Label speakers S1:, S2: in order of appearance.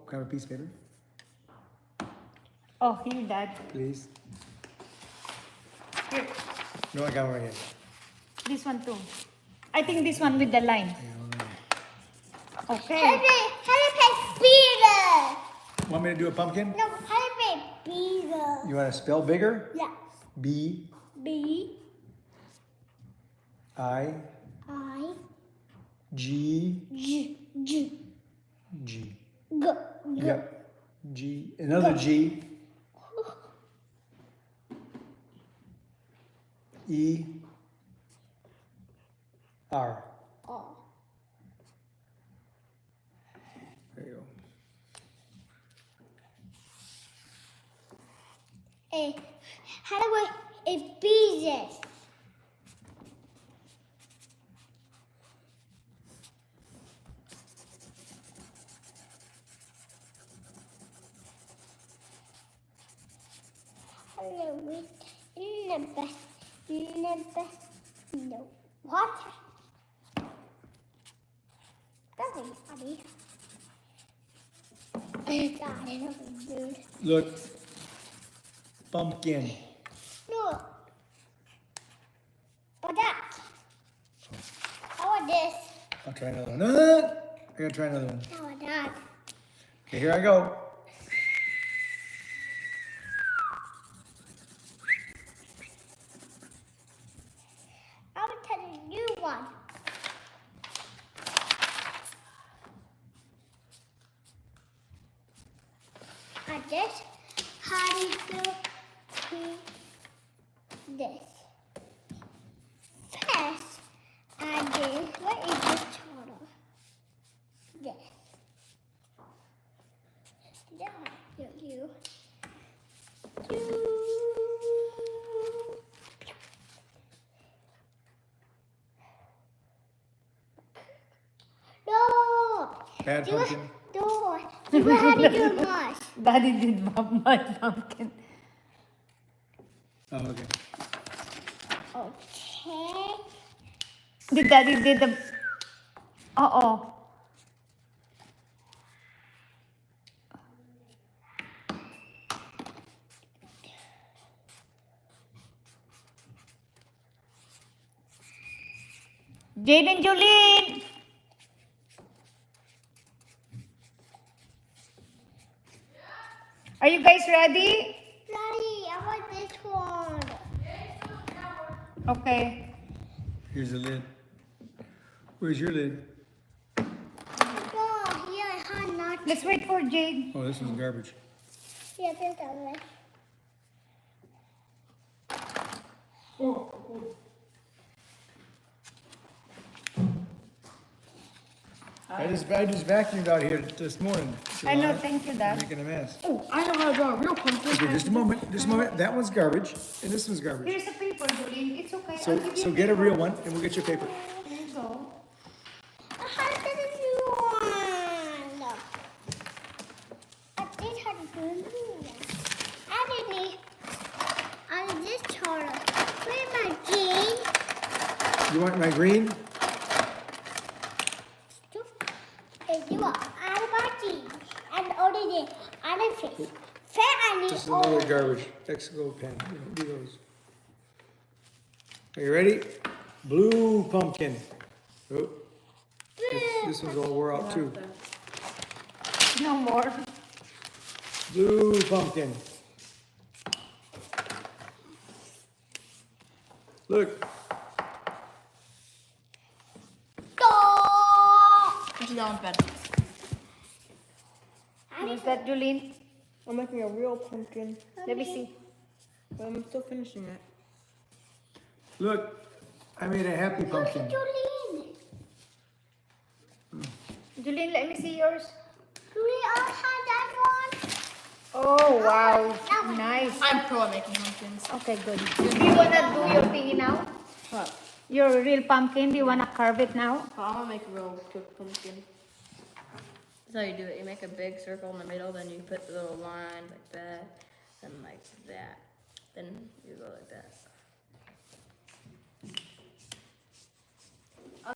S1: can I have a piece of paper?
S2: Oh, here, Dad.
S1: Please.
S2: Here.
S1: No, I got one right here.
S2: This one too. I think this one with the line.
S3: How
S2: Okay.
S3: do you play bigger?
S1: Want me to do a pumpkin?
S3: No, how do you play bigger?
S1: You want to spell bigger?
S3: Yeah.
S1: B
S3: B
S1: I
S3: I
S1: G
S3: G G
S1: G.
S3: G G.
S1: Yep. G. Another G. E R.
S3: Oh.
S1: There you go.
S3: How do I it pieces? Hello, no. What? That's funny. Dude.
S1: Look. Pumpkin.
S3: No. But that. How about this?
S1: I'll try another one. I gotta try another one.
S3: How about that?
S1: Okay, here I go.
S3: I will tell you a new one. I just how do you do this? First, I did what is this total? This. Then you. No!
S1: Bad pumpkin.
S3: No! You had to do much.
S2: Daddy did my pumpkin.
S1: Oh, okay.
S3: Okay.
S2: The Daddy did the... Uh-oh. Jade and Jolene! Are you guys ready?
S3: Daddy, I want this one.
S2: Okay.
S1: Here's the lid. Where's your lid?
S3: No, here I had not.
S2: Let's wait for Jade.
S1: Oh, this one's garbage.
S3: Yeah, this one.
S1: I just vacuumed out here this morning.
S2: I know,
S1: Jilana.
S2: thank you, Dad.
S1: Making a mess.
S4: Oh, I know how to draw a real pumpkin.
S1: Okay, just a moment. Just a moment. That one's garbage, and this one's garbage.
S2: Here's the paper, Jolene. It's okay. I'll
S1: So,
S2: give you
S1: so get a real one, and we'll get your paper.
S2: There you go.
S3: I had to do a new one. I did have to do a new one. I didn't. I did this total. Where's my jean?
S1: You want my green?
S3: If you want, I got jeans. And only the other fish. Fair and
S1: This is
S3: the
S1: another
S3: old.
S1: garbage. Texaco pen. You don't do those. Are you ready? Blue pumpkin. Oh, this one's all wore out too.
S2: No more.
S1: Blue pumpkin. Look.
S4: Actually, that one's bad.
S2: What's that, Jolene?
S4: I'm making a real pumpkin,
S2: Let me see.
S4: but I'm still finishing it.
S1: Look. I made a happy pumpkin.
S3: Jolene.
S2: Jolene, let me see yours.
S3: Do we all have that one?
S2: Oh, wow. Nice.
S4: I'm pro at making pumpkins.
S2: Okay, good. Do you want to do your thingy now?
S4: What?
S2: Your real pumpkin? Do you want to carve it now?
S4: Oh, I'm gonna make a real good pumpkin. That's how you do it. You make a big circle in the middle, then you put the little lines like that, and like that. Then you go like that.